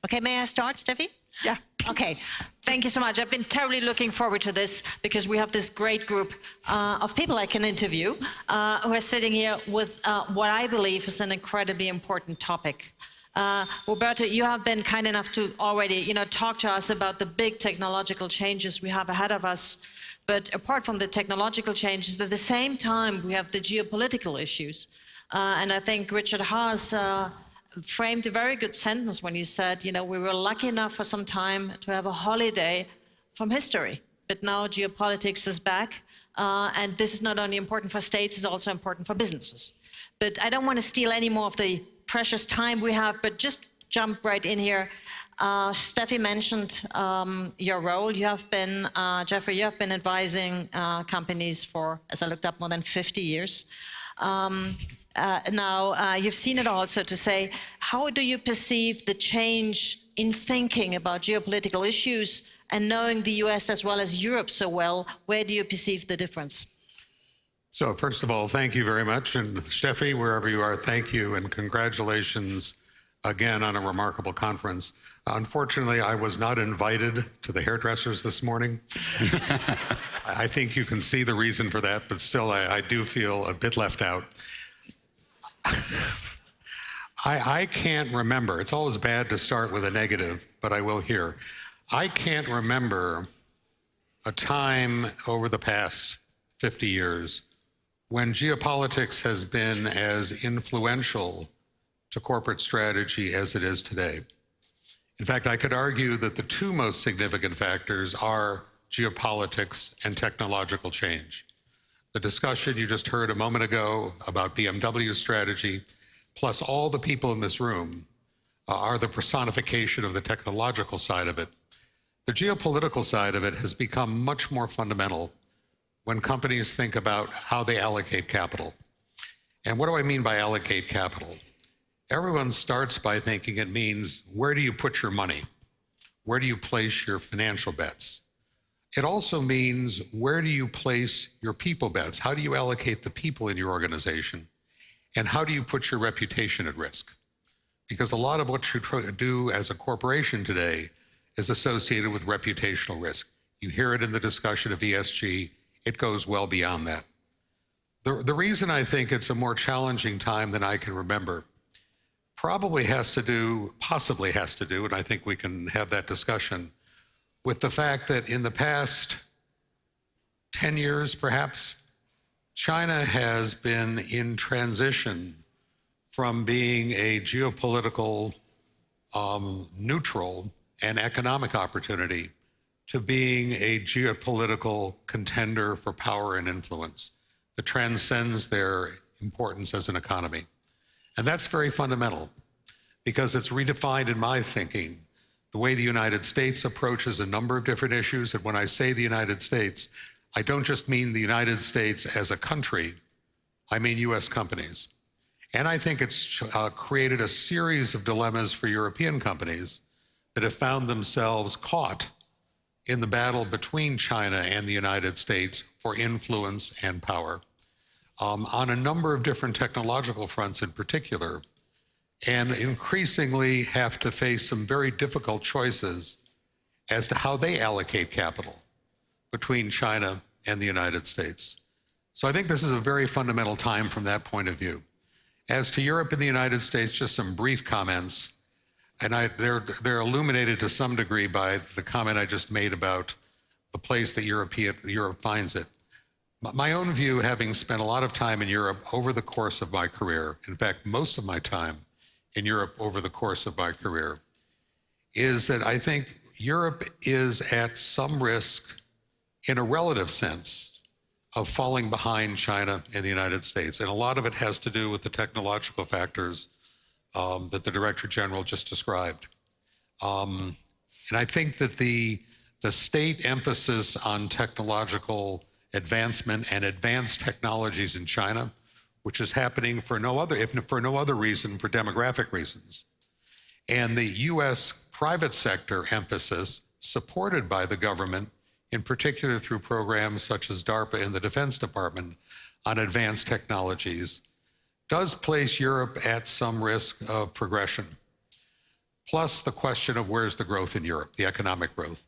Okay, may I start, Steffi? Yeah. Okay, thank you so much. I've been terribly looking forward to this because we have this great group of people I can interview who are sitting here with what I believe is an incredibly important topic. Roberto, you have been kind enough to already, talk to us about the big technological changes we have ahead of us. But apart from the technological changes, at the same time, we have the geopolitical issues. And I think Richard Haas framed a very good sentence when he said, we were lucky enough for some time to have a holiday from history. But now geopolitics is back. And this is not only important for states, it's also important for businesses. But I don't want to steal any more of the precious time we have, but just jump right in here. Steffi mentioned your role. You have been, Jeffrey, you have been advising companies for, as I looked up, more than 50 years. Now, you've seen it all, so to say. How do you perceive the change in thinking about geopolitical issues and knowing the US as well as Europe so well? Where do you perceive the difference? So first of all, thank you very much. And Steffi, wherever you are, thank you and congratulations again on a remarkable conference. Unfortunately, I was not invited to the hairdressers this morning. I think you can see the reason for that, but still I do feel a bit left out. I can't remember. It's always bad to start with a negative, but I will here. I can't remember a time over the past 50 years when geopolitics has been as influential to corporate strategy as it is today. In fact, I could argue that the two most significant factors are geopolitics and technological change. The discussion you just heard a moment ago about BMW's strategy, plus all the people in this room, are the personification of the technological side of it. The geopolitical side of it has become much more fundamental when companies think about how they allocate capital. And what do I mean by allocate capital? Everyone starts by thinking it means, where do you put your money? Where do you place your financial bets? It also means, where do you place your people bets? How do you allocate the people in your organization? And how do you put your reputation at risk? Because a lot of what you do as a corporation today is associated with reputational risk. You hear it in the discussion of ESG. It goes well beyond that. The reason I think it's a more challenging time than I can remember possibly has to do, and I think we can have that discussion, with the fact that in the past 10 years, perhaps, China has been in transition from being a geopolitical neutral and economic opportunity to being a geopolitical contender for power and influence that transcends their importance as an economy. And that's very fundamental because it's redefined in my thinking the way the United States approaches a number of different issues. And when I say the United States, I don't just mean the United States as a country, I mean US companies. And I think it's created a series of dilemmas for European companies that have found themselves caught in the battle between China and the United States for influence and power on a number of different technological fronts in particular, and increasingly have to face some very difficult choices as to how they allocate capital between China and the United States. So I think this is a very fundamental time from that point of view. As to Europe and the United States, just some brief comments. And they're illuminated to some degree by the comment I just made about the place that Europe finds it. My own view, having spent a lot of time in Europe over the course of my career, in fact, most of my time in Europe over the course of my career, is that I think Europe is at some risk, in a relative sense, of falling behind China and the United States. And a lot of it has to do with the technological factors that the Director General just described. And I think that the state emphasis on technological advancement and advanced technologies in China, which is happening for no other, if for no other reason, for demographic reasons, and the US private sector emphasis, supported by the government, in particular through programs such as DARPA in the Defense Department on advanced technologies, does place Europe at some risk of progression. plus the question of where's the growth in Europe, the economic growth.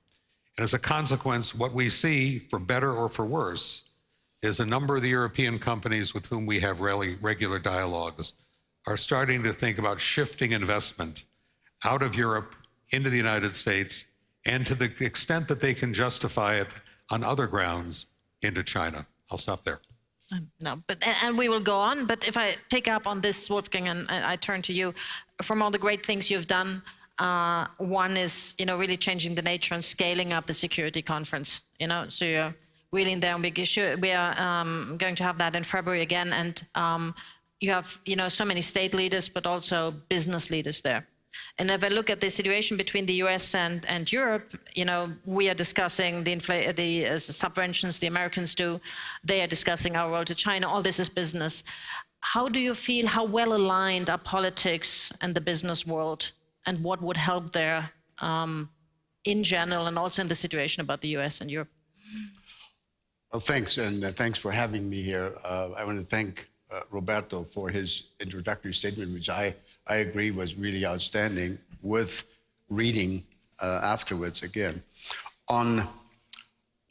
And as a consequence, what we see, for better or for worse, is a number of the European companies with whom we have regular dialogues are starting to think about shifting investment out of Europe into the United States, and to the extent that they can justify it on other grounds, into China. I'll stop there. No, and we will go on. But if I pick up on this, Wolfgang, and I turn to you, from all the great things you've done, one is, really changing the nature and scaling up the security conference. So you're really in there. We are going to have that in February again, and you have, so many state leaders, but also business leaders there. And if I look at the situation between the US and Europe, we are discussing the subventions the Americans do. They are discussing our role to China. All this is business. How do you feel, how well aligned are politics and the business world, and what would help there in general, and also in the situation about the US and Europe? Well, thanks, and thanks for having me here. I want to thank Roberto for his introductory statement, which I agree was really outstanding, with reading afterwards again. On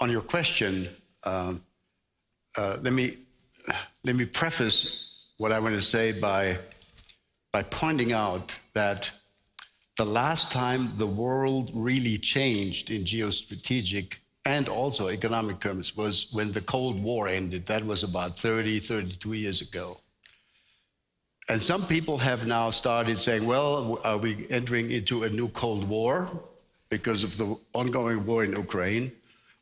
your question, let me preface what I want to say by pointing out that the last time the world really changed in geostrategic and also economic terms was when the Cold War ended. That was about 32 years ago. And some people have now started saying, well, are we entering into a new Cold War because of the ongoing war in Ukraine?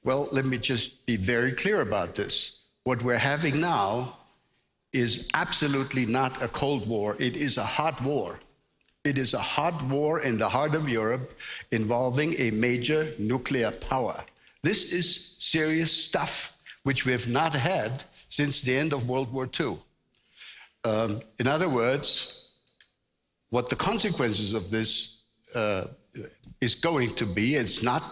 Well, let me just be very clear about this. What we're having now is absolutely not a Cold War. It is a hot war. It is a hot war in the heart of Europe involving a major nuclear power. This is serious stuff, which we have not had since the end of World War II. In other words, what the consequences of this is going to be, it's not,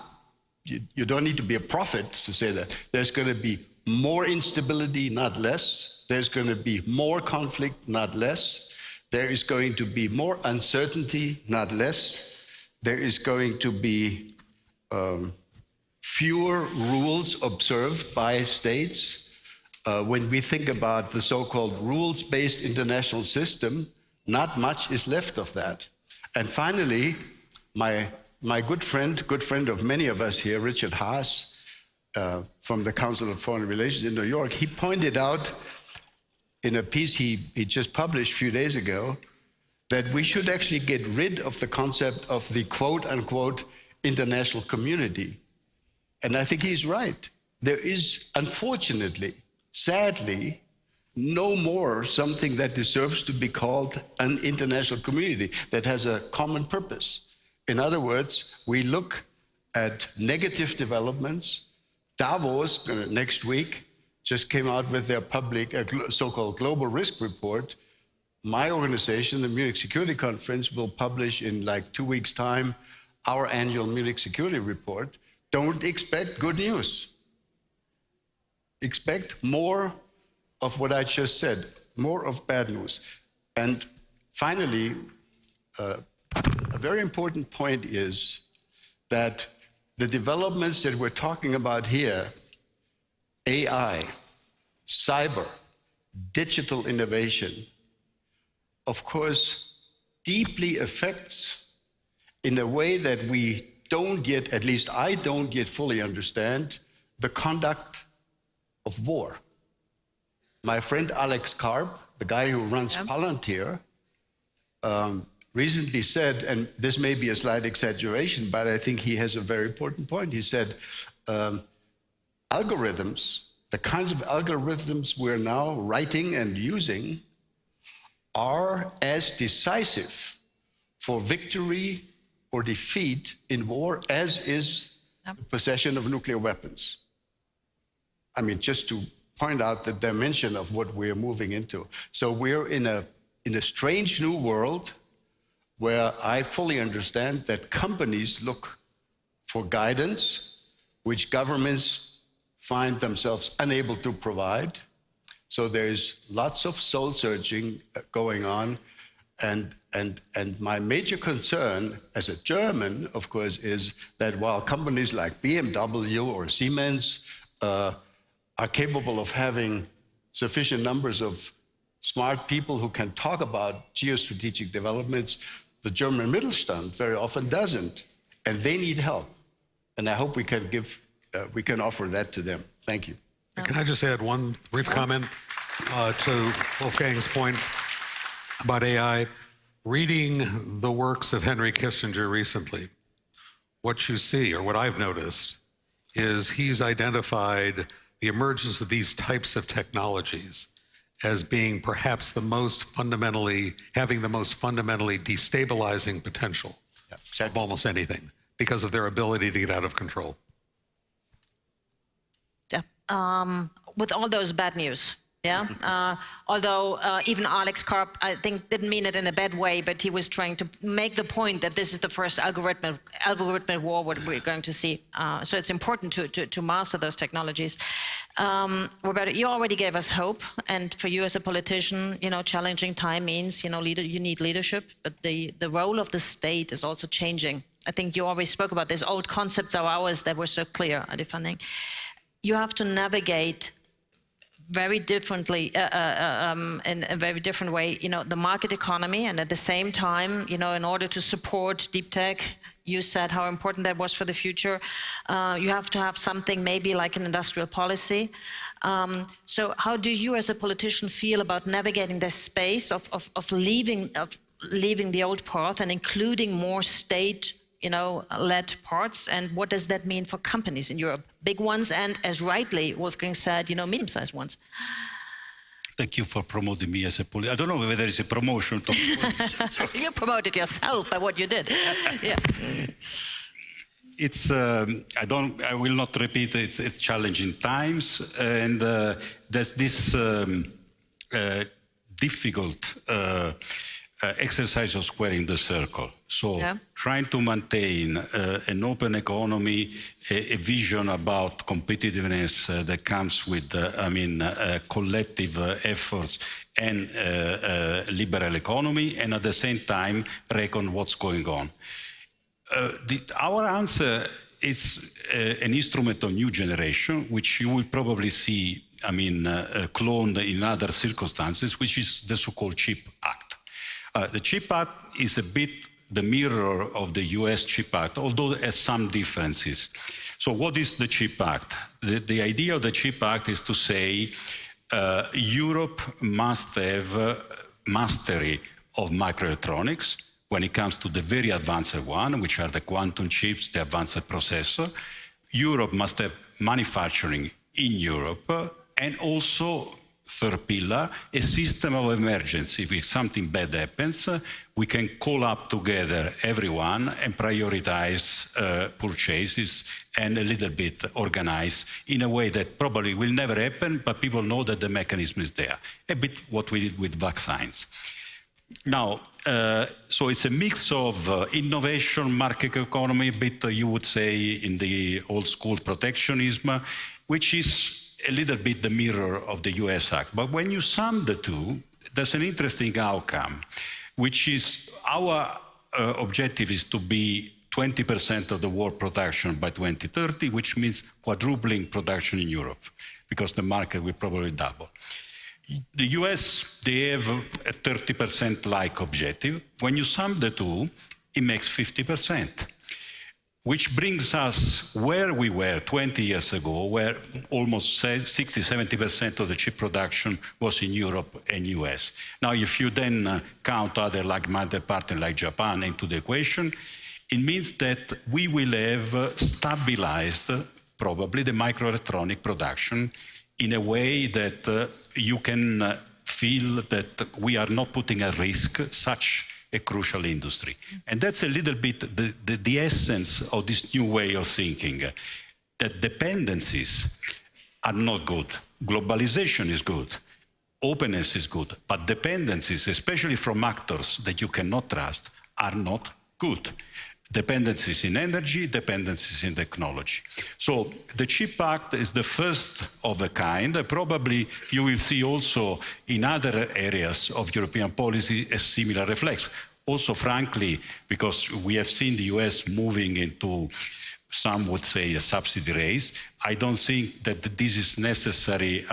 you don't need to be a prophet to say that. There's going to be more instability, not less. There's going to be more conflict, not less. There is going to be more uncertainty, not less. There is going to be fewer rules observed by states. When we think about the so-called rules-based international system, not much is left of that. And finally, my good friend of many of us here, Richard Haas, from the Council of Foreign Relations in New York, he pointed out in a piece he just published a few days ago that we should actually get rid of the concept of the quote-unquote international community. And I think he's right. There is, unfortunately, sadly, no more something that deserves to be called an international community that has a common purpose. In other words, we look at negative developments. Davos, next week, just came out with their public, so-called global risk report. My organization, the Munich Security Conference, will publish in like 2 weeks' time our annual Munich Security Report. Don't expect good news. Expect more of what I just said, more of bad news. And finally, a very important point is that the developments that we're talking about here, AI, cyber, digital innovation, of course, deeply affects in a way that we don't yet, at least I don't yet fully understand, the conduct of war. My friend Alex Karp, the guy who runs Palantir, recently said, and this may be a slight exaggeration, but I think he has a very important point. He said, algorithms, the kinds of algorithms we're now writing and using are as decisive for victory or defeat in war as is the possession of nuclear weapons. I mean, just to point out the dimension of what we're moving into. So we're in a strange new world where I fully understand that companies look for guidance, which governments find themselves unable to provide. So there's lots of soul searching going on. And my major concern as a German, of course, is that while companies like BMW or Siemens are capable of having sufficient numbers of smart people who can talk about geostrategic developments, the German Mittelstand very often doesn't, and they need help. And I hope we can offer that to them. Thank you. Can I just add one brief comment to Wolfgang's point about AI? Reading the works of Henry Kissinger recently, what you see, or what I've noticed, is he's identified the emergence of these types of technologies as being perhaps having the most fundamentally destabilizing potential of almost anything because of their ability to get out of control. Yeah. With all those bad news. Yeah. Although even Alex Karp, I think, didn't mean it in a bad way, but he was trying to make the point that this is the first algorithmic war what we're going to see. So it's important to master those technologies. Roberto, you already gave us hope, and for you as a politician, challenging time means you need leadership, but the role of the state is also changing. I think you always spoke about these old concepts of ours that were so clear at defending. You have to navigate very differently, in a very different way, the market economy, and at the same time, in order to support deep tech, you said how important that was for the future. You have to have something maybe like an industrial policy. So how do you as a politician feel about navigating this space of leaving the old path and including more state led parts, and what does that mean for companies in Europe? Big ones, and as rightly Wolfgang said, medium-sized ones. Thank you for promoting me as a politician. I don't know whether it's a promotion. You promoted yourself by what you did. Yeah. It's I will not repeat it. It's challenging times, and there's this difficult exercise of squaring the circle. So trying to maintain an open economy, a vision about competitiveness that comes with, collective efforts and liberal economy, and at the same time reckon what's going on. Our answer is an instrument of new generation, which you will probably see, cloned in other circumstances, which is the so-called CHIP Act. The CHIP Act is a bit the mirror of the US CHIP Act, although it has some differences. So what is the CHIP Act? The idea of the CHIP Act is to say Europe must have mastery of microelectronics when it comes to the very advanced one, which are the quantum chips, the advanced processor. Europe must have manufacturing in Europe, and also, third pillar, a system of emergency. If something bad happens, we can call up together everyone and prioritize purchases and a little bit organize in a way that probably will never happen, but people know that the mechanism is there. A bit what we did with vaccines. Now, so it's a mix of innovation, market economy, a bit you would say in the old school protectionism, which is a little bit the mirror of the US Act. But when you sum the two, there's an interesting outcome, which is our objective is to be 20% of the world production by 2030, which means quadrupling production in Europe, because the market will probably double. The US, they have a 30% like objective. When you sum the two, it makes 50%. Which brings us where we were 20 years ago, where almost 60-70% of the chip production was in Europe and US. Now, if you then count other like-minded partners like Japan into the equation, it means that we will have stabilized probably the microelectronic production in a way that you can feel that we are not putting at risk such a crucial industry. And that's a little bit the essence of this new way of thinking, that dependencies are not good. Globalization is good. Openness is good. But dependencies, especially from actors that you cannot trust, are not good. dependencies in energy, dependencies in technology. So the CHIP Act is the first of a kind. Probably you will see also in other areas of European policy a similar reflex. Also, frankly, because we have seen the US moving into, some would say, a subsidy race, I don't think that this is necessary,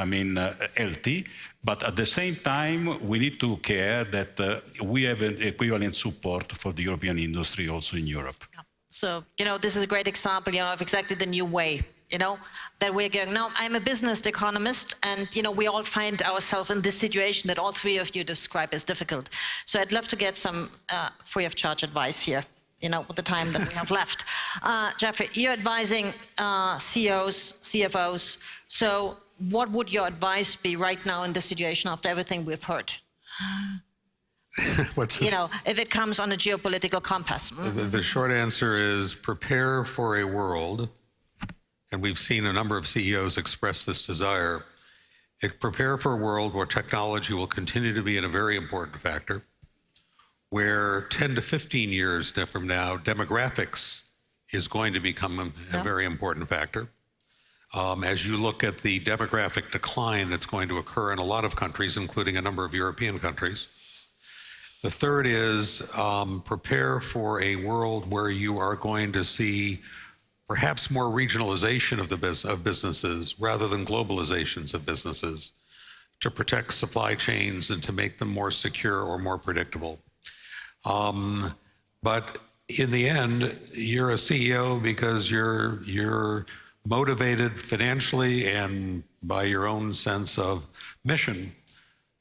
healthy, but at the same time, we need to care that we have an equivalent support for the European industry also in Europe. So, this is a great example, of exactly the new way, that we're going. Now, I'm a business economist, and, we all find ourselves in this situation that all three of you describe as difficult. So I'd love to get some free of charge advice here, with the time that we have left. Jeffrey, you're advising CEOs, CFOs. So what would your advice be right now in this situation after everything we've heard? If it comes on a geopolitical compass. The short answer is prepare for a world, and we've seen a number of CEOs express this desire, prepare for a world where technology will continue to be a very important factor, where 10 to 15 years from now, demographics is going to become a very important factor. As you look at the demographic decline that's going to occur in a lot of countries, including a number of European countries. The third is prepare for a world where you are going to see perhaps more regionalization of businesses rather than globalizations of businesses to protect supply chains and to make them more secure or more predictable. But in the end, you're a CEO because you're motivated financially and by your own sense of mission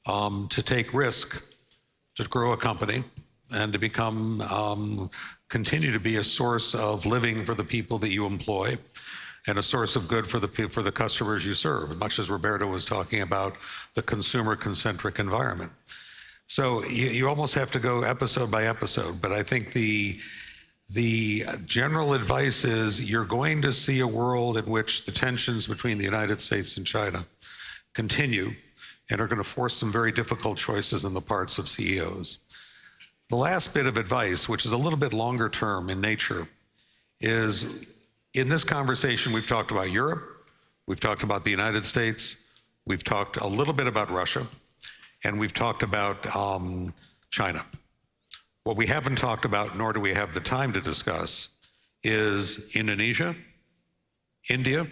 to take risk, to grow a company, and to become, continue to be a source of living for the people that you employ and a source of good for the customers you serve, much as Roberto was talking about the consumer-concentric environment. So you almost have to go episode by episode, but I think the general advice is you're going to see a world in which the tensions between the United States and China continue and are going to force some very difficult choices on the parts of CEOs. The last bit of advice, which is a little bit longer term in nature, is in this conversation we've talked about Europe, we've talked about the United States, we've talked a little bit about Russia, and we've talked about China. What we haven't talked about, nor do we have the time to discuss, is Indonesia, India,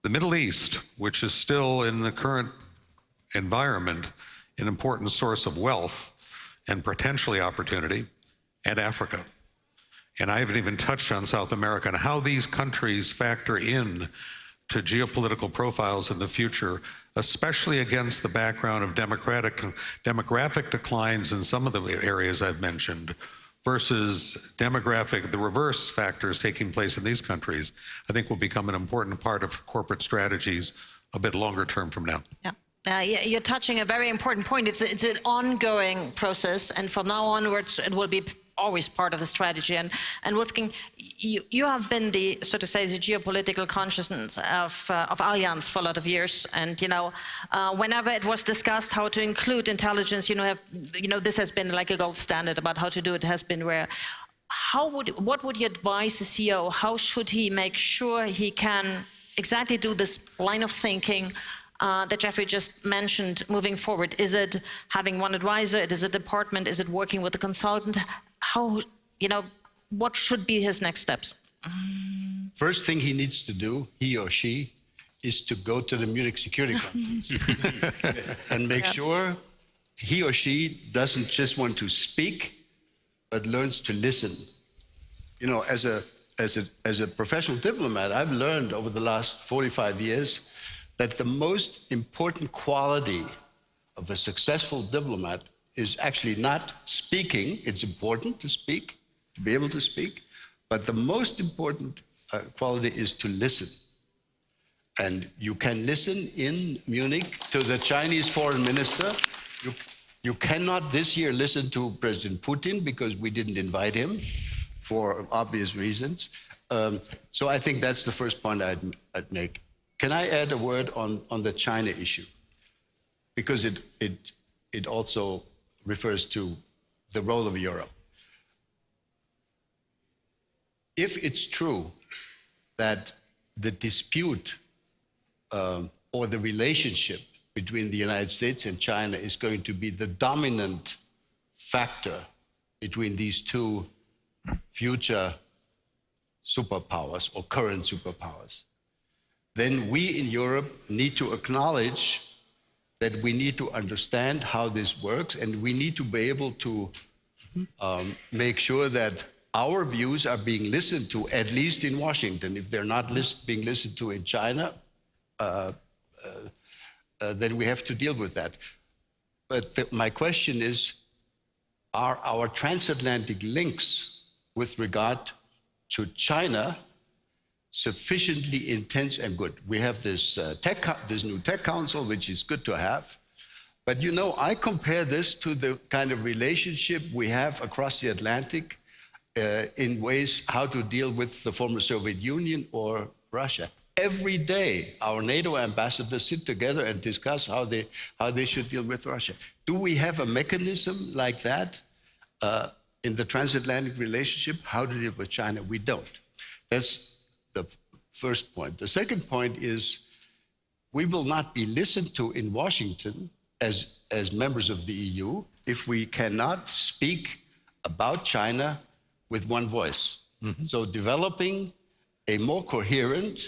the Middle East, which is still in the current environment an important source of wealth and potentially opportunity, and Africa. And I haven't even touched on South America and how these countries factor in to geopolitical profiles in the future, especially against the background of demographic declines in some of the areas I've mentioned versus the reverse factors taking place in these countries, I think will become an important part of corporate strategies a bit longer term from now. Yeah. You're touching a very important point. It's an ongoing process, and from now onwards, it will be always part of the strategy. And Wolfgang, you have been the, so to say, the geopolitical consciousness of Allianz for a lot of years. And whenever it was discussed how to include intelligence, this has been like a gold standard about how to do it. Has been rare. What would you advise the CEO? How should he make sure he can exactly do this line of thinking that Jeffrey just mentioned moving forward? Is it having one advisor? Is it a department? Is it working with a consultant? What should be his next steps? First thing he needs to do, he or she, is to go to the Munich Security Conference and make sure he or she doesn't just want to speak, but learns to listen. As a professional diplomat, I've learned over the last 45 years that the most important quality of a successful diplomat is actually not speaking. It's important to speak, to be able to speak, but the most important quality is to listen. And you can listen in Munich to the Chinese foreign minister. You cannot this year listen to President Putin because we didn't invite him for obvious reasons. So I think that's the first point I'd make. Can I add a word on the China issue? Because it also refers to the role of Europe. if it's true that the dispute or the relationship between the United States and China is going to be the dominant factor between these two future superpowers or current superpowers, then we in Europe need to acknowledge that we need to understand how this works, and we need to be able to make sure that our views are being listened to, at least in Washington. If they're not being listened to in China, then we have to deal with that. But my question is, are our transatlantic links with regard to China sufficiently intense and good? We have this new tech council, which is good to have. But you know, I compare this to the kind of relationship we have across the Atlantic in ways how to deal with the former Soviet Union or Russia. Every day, our NATO ambassadors sit together and discuss how they should deal with Russia. Do we have a mechanism like that in the transatlantic relationship? How to deal with China? We don't. That's the first point. The second point is we will not be listened to in Washington as members of the EU if we cannot speak about China with one voice. Mm-hmm. So developing a more coherent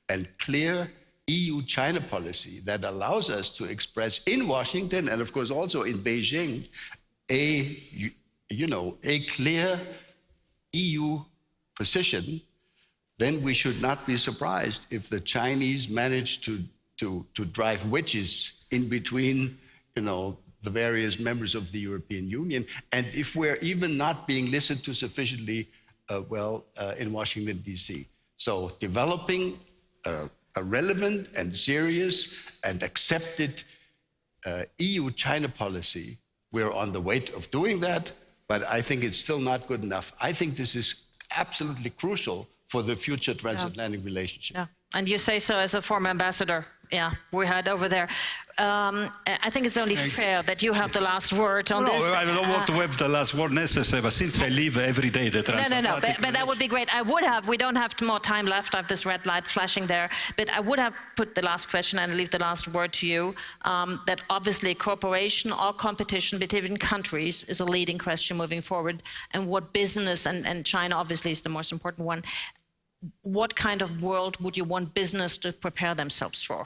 and clear EU-China policy that allows us to express in Washington and of course also in Beijing a clear EU position, then we should not be surprised if the Chinese manage to drive wedges in between, the various members of the European Union, and if we're even not being listened to sufficiently in Washington, D.C. So developing a relevant and serious and accepted EU-China policy, we're on the way of doing that, but I think it's still not good enough. I think this is absolutely crucial for the future transatlantic relationship. Yeah. And you say so as a former ambassador. Yeah, we had over there. I think it's only fair that you have the last word on this. No, I don't want to have the last word necessary, but since I live every day the transatlantic... But that would be great. we don't have more time left. I have this red light flashing there. But I would have put the last question and leave the last word to you, that obviously cooperation or competition between countries is a leading question moving forward. And what business, and China obviously is the most important one, what kind of world would you want business to prepare themselves for?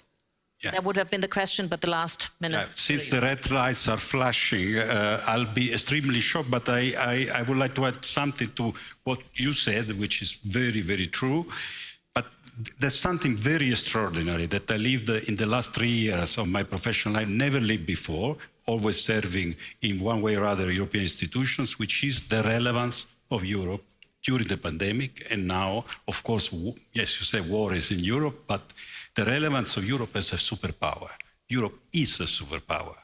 Yeah. That would have been the question, but the last minute. Yeah, since the red lights are flashing, I'll be extremely short, but I would like to add something to what you said, which is very, very true. But there's something very extraordinary that I lived in the last 3 years of my professional life, never lived before, always serving in one way or other European institutions, which is the relevance of Europe during the pandemic. And now, of course, yes, you say war is in Europe, but the relevance of Europe as a superpower. Europe is a superpower.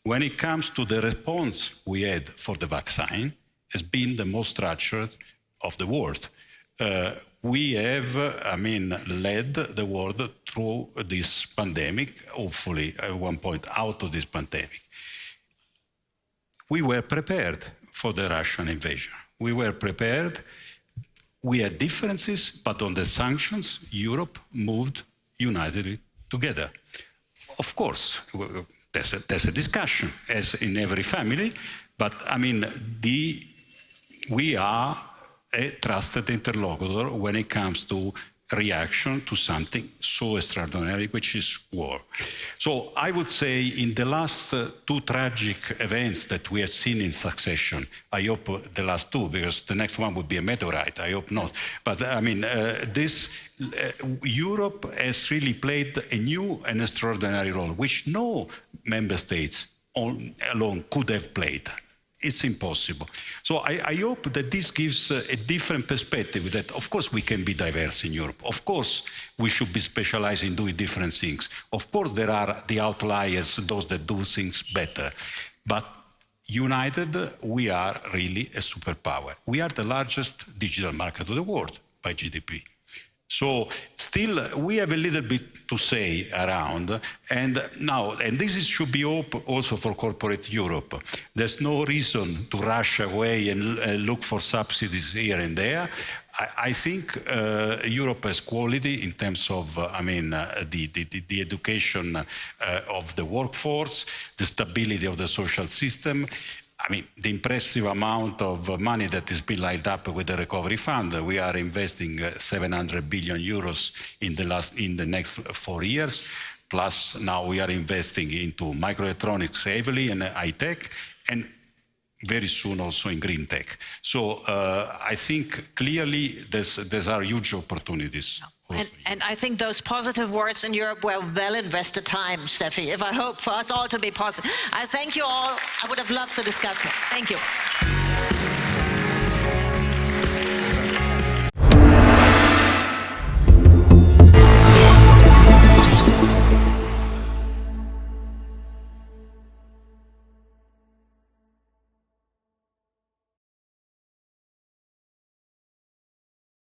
When it comes to the response we had for the vaccine, has been the most structured of the world. We have, led the world through this pandemic, hopefully at one point out of this pandemic. We were prepared for the Russian invasion. We were prepared. We had differences, but on the sanctions, Europe moved united together. Of course, there's a discussion, as in every family, but we are a trusted interlocutor when it comes to reaction to something so extraordinary, which is war. So I would say in the last two tragic events that we have seen in succession, I hope the last two, because the next one would be a meteorite, I hope not. But Europe has really played a new and extraordinary role, which no member states alone could have played. It's impossible. So I hope that this gives a different perspective, that of course we can be diverse in Europe. Of course we should be specialized in doing different things. Of course there are the outliers, those that do things better. But united, we are really a superpower. We are the largest digital market of the world by GDP. So still, we have a little bit to say around, and this should be hope also for corporate Europe. There's no reason to rush away and look for subsidies here and there. I think Europe has quality in terms of, the education of the workforce, the stability of the social system. I mean, the impressive amount of money that has been lined up with the recovery fund. We are investing 700 billion euros in the next 4 years. Plus, now we are investing into microelectronics heavily and high tech, and very soon also in green tech. So I think clearly there are huge opportunities. And I think those positive words in Europe were well invested time, Steffi, if I hope for us all to be positive. I thank you all. I would have loved to discuss more. Thank you.